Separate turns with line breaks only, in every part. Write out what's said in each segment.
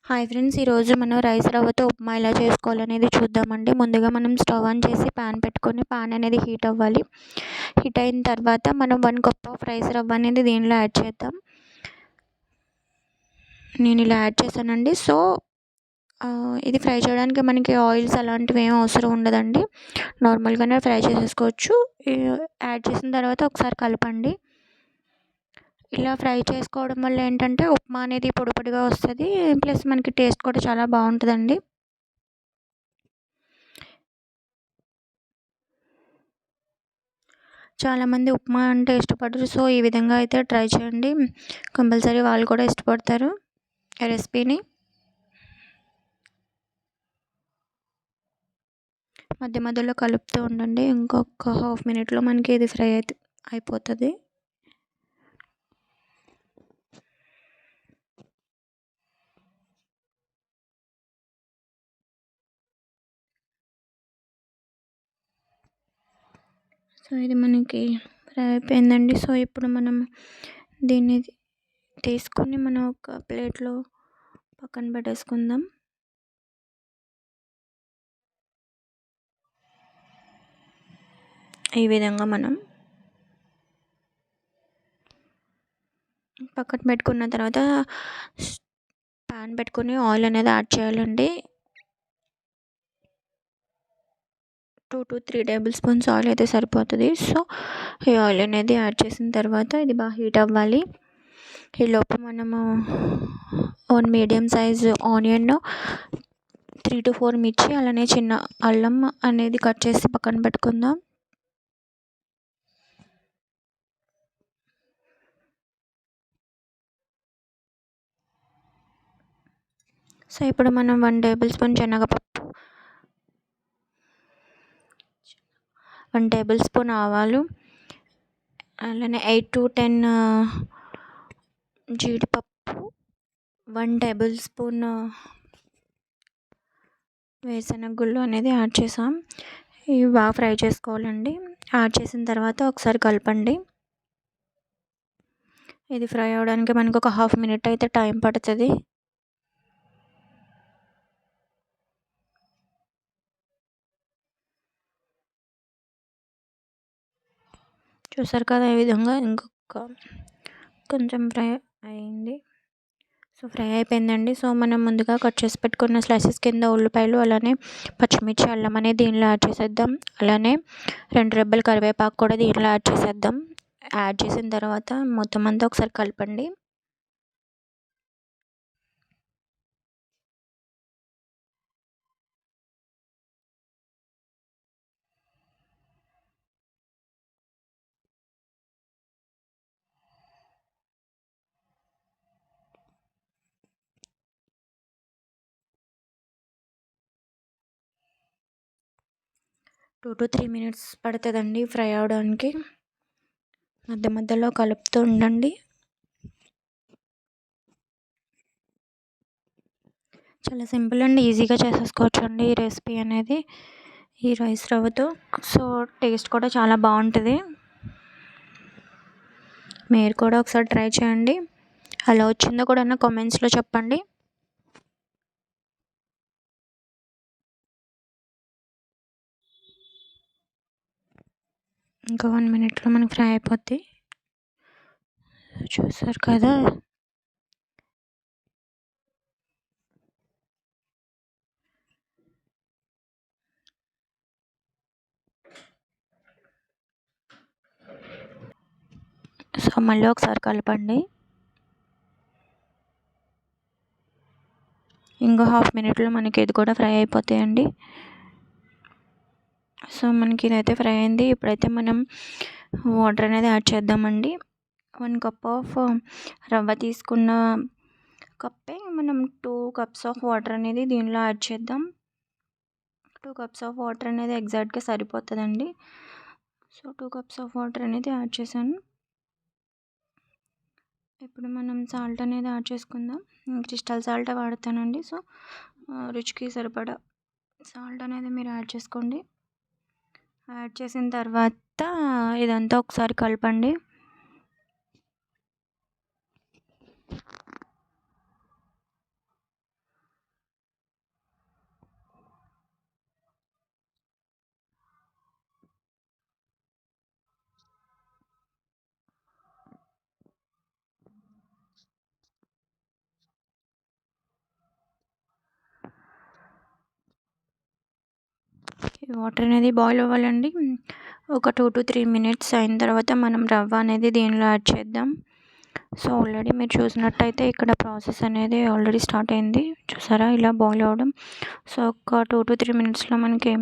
Hi friends, ఈరోజు మనం rice రవ్వతో ఉప్మా ఎలా చేసుకోవాలనేది చూద్దామండి. ముందుగా మనం స్టవ్ ఆన్ చేసి ప్యాన్ పెట్టుకొని ప్యాన్ అనేది హీట్ అవ్వాలి. హీట్ అయిన తర్వాత మనం 1 కప్ ఆఫ్ రైస్ రవ్వ అనేది దీనిలో యాడ్ చేద్దాం. నేను ఇలా యాడ్ చేశానండి. సో ఇది ఫ్రై చేయడానికి మనకి ఆయిల్స్ అలాంటివి ఏం అవసరం ఉండదండి. నార్మల్గానే ఫ్రై చేసేసుకోవచ్చు. యాడ్ చేసిన తర్వాత ఒకసారి కలపండి. ఇలా ఫ్రై చేసుకోవడం వల్ల ఏంటంటే ఉప్మా అనేది పొడి పొడిగా వస్తుంది. ప్లస్ మనకి టేస్ట్ కూడా చాలా బాగుంటుందండి. చాలామంది ఉప్మా అంటే ఇష్టపడరు. సో ఈ విధంగా అయితే ట్రై చేయండి. కంపల్సరీ వాళ్ళు కూడా ఇష్టపడతారు ఈ రెసిపీని. మధ్య మధ్యలో కలుపుతూ ఉండండి. ఇంకొక హాఫ్ మినిట్లో మనకి ఇది ఫ్రై అయిపోతుంది. సో ఇది మనకి ఫ్రై అయిపోయిందండి. సో ఇప్పుడు మనం దీన్ని తీసుకొని మనం ఒక ప్లేట్లో పక్కన పెట్టేసుకుందాం. ఈ విధంగా మనం పక్కన పెట్టుకున్న తర్వాత ప్యాన్ పెట్టుకొని ఆయిల్ అనేది యాడ్ చేయాలండి. 2 to 3 టేబుల్ స్పూన్స్ ఆయిల్ అయితే సరిపోతుంది. సో ఈ ఆయిల్ అనేది యాడ్ చేసిన తర్వాత ఇది బాగా హీట్ అవ్వాలి. ఈలోపు మనము 1 మీడియం సైజ్ ఆనియన్, 3 to 4 మిర్చి, అలానే చిన్న అల్లం అనేది కట్ చేసి పక్కన పెట్టుకుందాం. సో ఇప్పుడు మనం 1 టేబుల్ స్పూన్ శనగపప్పు, 1 టేబుల్ స్పూన్ ఆవాలు, అలానే 8 to 10 జీడిపప్పు, 1 టేబుల్ స్పూన్ వేరుశనగ గుళ్ళు అనేది యాడ్ చేసాం. ఇవి బాగా ఫ్రై చేసుకోవాలండి. యాడ్ చేసిన తర్వాత ఒకసారి కలపండి. ఇది ఫ్రై అవ్వడానికి మనకు ఒక హాఫ్ మినిట్ అయితే టైం పడుతుంది. చూసారు కదా, ఈ విధంగా ఇంకొక కొంచెం ఫ్రై అయింది. సో ఫ్రై అయిపోయిందండి. సో మనం ముందుగా కట్ చేసి పెట్టుకున్న స్లైసెస్ కింద ఉల్లిపాయలు, అలానే పచ్చిమిర్చి, అల్లం అనేది దీనిలో యాడ్ చేసేద్దాం. అలానే 2 రెబ్బలు కరివేపాకు కూడా దీనిలో యాడ్ చేసేద్దాం. యాడ్ చేసిన తర్వాత మొత్తం అంతా ఒకసారి కలపండి. టూ to 3 మినిట్స్ పడుతుందండి ఫ్రై అవడానికి. మధ్య మధ్యలో కలుపుతూ ఉండండి. చాలా సింపుల్ అండ్ ఈజీగా చేసేసుకోవచ్చు అండి ఈ రెసిపీ అనేది, ఈ రైస్ రవ్వతో. సో టేస్ట్ కూడా చాలా బాగుంటుంది. మీరు కూడా ఒకసారి ట్రై చేయండి. ఎలా వచ్చిందో కూడా నా కామెంట్స్లో చెప్పండి. ఇంకా 1 మినిట్లో మనకి ఫ్రై అయిపోద్ది. చూసారు కదా, సో మళ్ళీ ఒకసారి కలపండి. ఇంకో హాఫ్ మినిట్లో మనకి ఇది కూడా ఫ్రై అయిపోతాయండి. సో మనకి ఇదైతే ఫ్రై అయింది. ఇప్పుడైతే మనం వాటర్ అనేది యాడ్ చేద్దామండి. 1 కప్ ఆఫ్ రవ్వ తీసుకున్న కప్పే మనం 2 కప్స్ ఆఫ్ వాటర్ అనేది దీనిలో యాడ్ చేద్దాం. 2 కప్స్ ఆఫ్ వాటర్ అనేది ఎగ్జాక్ట్గా సరిపోతుందండి. సో 2 కప్స్ ఆఫ్ వాటర్ అనేది యాడ్ చేశాను. ఇప్పుడు మనం సాల్ట్ అనేది యాడ్ చేసుకుందాం. Crystal salt వాడతానండి. సో రుచికి సరిపడా సాల్ట్ అనేది మీరు యాడ్ చేసుకోండి. యాడ్ చేసిన తర్వాత ఇదంతా ఒకసారి కలపండి. ఈ వాటర్ అనేది బాయిల్ అవ్వాలండి. ఒక 2-3 మినిట్స్ అయిన తర్వాత మనం రవ్వ అనేది దీనిలో యాడ్ చేద్దాం. సో ఆల్రెడీ మీరు చూసినట్టయితే ఇక్కడ ప్రాసెస్ అనేది ఆల్రెడీ స్టార్ట్ అయింది. చూసారా ఇలా బాయిల్ అవ్వడం. సో ఒక 2-3 మినిట్స్లో మనకి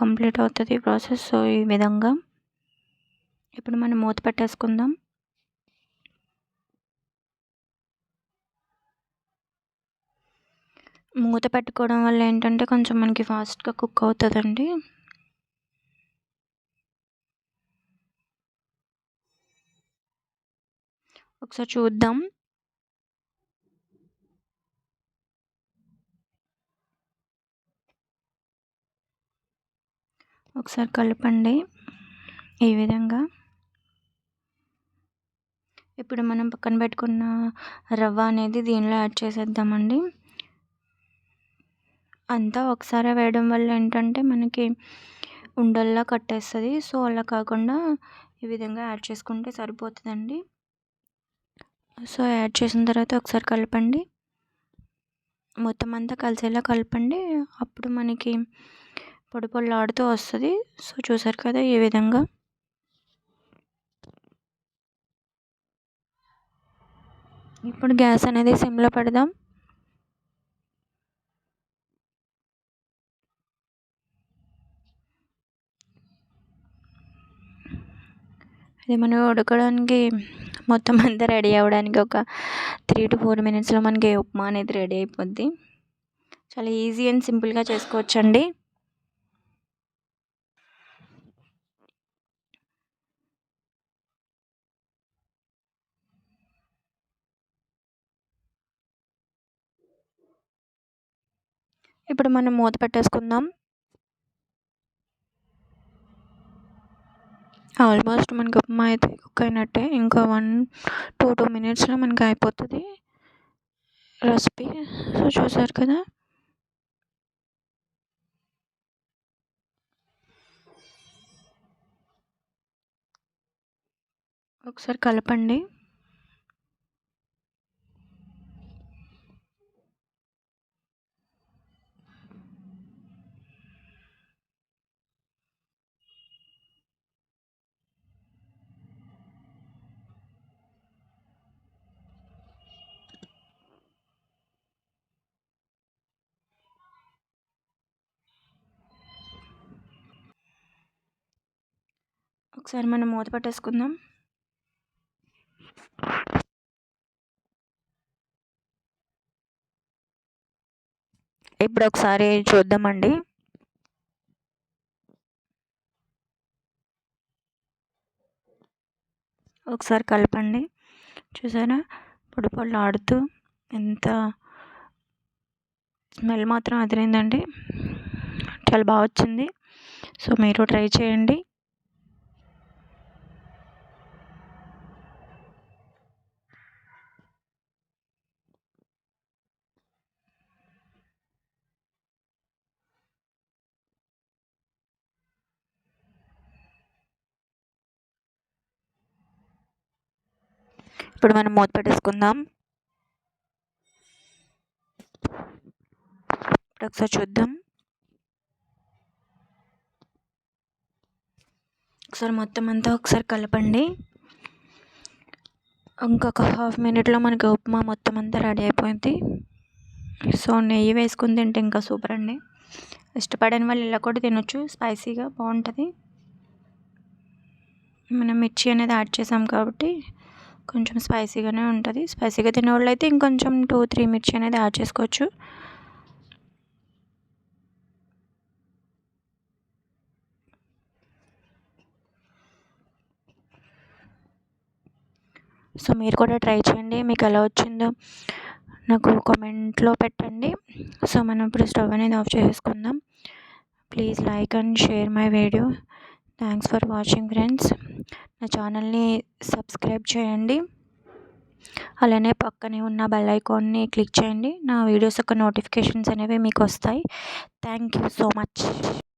కంప్లీట్ అవుతుంది ప్రాసెస్. సో ఈ విధంగా ఇప్పుడు మనం మూత పెట్టేసుకుందాం. మూత పెట్టుకోవడం వల్ల ఏంటంటే కొంచెం మనకి ఫాస్ట్గా కుక్ అవుతుందండి. ఒకసారి చూద్దాం. ఒకసారి కలపండి ఈ విధంగా. ఇప్పుడు మనం పక్కన పెట్టుకున్న రవ్వ అనేది దీనిలో యాడ్ చేసేద్దామండి. అంతా ఒకసారి వేయడం వల్ల ఏంటంటే మనకి ఉండల్లా కట్టేస్తుంది. సో అలా కాకుండా ఈ విధంగా యాడ్ చేసుకుంటే సరిపోతుందండి. సో యాడ్ చేసిన తర్వాత ఒకసారి కలపండి. మొత్తం అంతా కలిసేలా కలపండి. అప్పుడు మనకి పొడి పొడిలాడుతూ వస్తుంది. సో చూసారు కదా ఈ విధంగా. ఇప్పుడు గ్యాస్ అనేది సిమ్లో పెడదాం. ఇది మనం ఉడకడానికి మొత్తం అంతా రెడీ అవ్వడానికి ఒక 3-4 మినిట్స్లో మనకి ఉప్మా అనేది రెడీ అయిపోద్ది. చాలా ఈజీ అండ్ సింపుల్గా చేసుకోవచ్చండి. ఇప్పుడు మనం మూత పెట్టేసుకుందాం. ఆల్మోస్ట్ మనకి ఉప్మా అయితే కుక్ అయినట్టే. ఇంకా 1-2 మినిట్స్లో మనకి అయిపోతుంది రెసిపీ. సో చూసారు కదా. ఒకసారి కలపండి. ఒకసారి మనం మూత పెట్టేసుకుందాం. ఇప్పుడు ఒకసారి చూద్దామండి. ఒకసారి కలపండి. చూసారా పొడి పొడిలాడుతూ ఎంత స్మెల్ మాత్రం అదిరిందండి. చాలా బాగా వచ్చింది. సో మీరు ట్రై చేయండి. ఇప్పుడు మనం మూత పెట్టేసుకుందాం. ఇప్పుడు ఒకసారి చూద్దాం. ఒకసారి మొత్తం అంతా ఒకసారి కలపండి. ఇంకొక హాఫ్ మినిట్లో మనకి ఉప్మా మొత్తం అంతా రెడీ అయిపోయింది. సో నెయ్యి వేసుకుని తింటే ఇంకా సూపర్ అండి. ఇష్టపడని వాళ్ళు ఇలా కూడా తినొచ్చు. స్పైసీగా బాగుంటుంది. మనం మిర్చి అనేది యాడ్ చేసాం కాబట్టి కొంచెం స్పైసీగానే ఉంటుంది. స్పైసీగా తినేవాళ్ళు అయితే ఇంకొంచెం 2-3 మిర్చి అనేది యాడ్ చేసుకోవచ్చు. సో మీరు కూడా ట్రై చేయండి. మీకు ఎలా వచ్చిందో నాకు కామెంట్లో పెట్టండి. సో మనం ఇప్పుడు స్టవ్ అనేది ఆఫ్ చేసుకుందాం. Please like and share my video. Thanks for watching friends. నా ఛానల్ని సబ్స్క్రైబ్ చేయండి. అలానే పక్కనే ఉన్న బెల్ ఐకాన్ని క్లిక్ చేయండి. నా వీడియోస్ యొక్క నోటిఫికేషన్స్ అనేవి మీకు వస్తాయి. Thank you so much.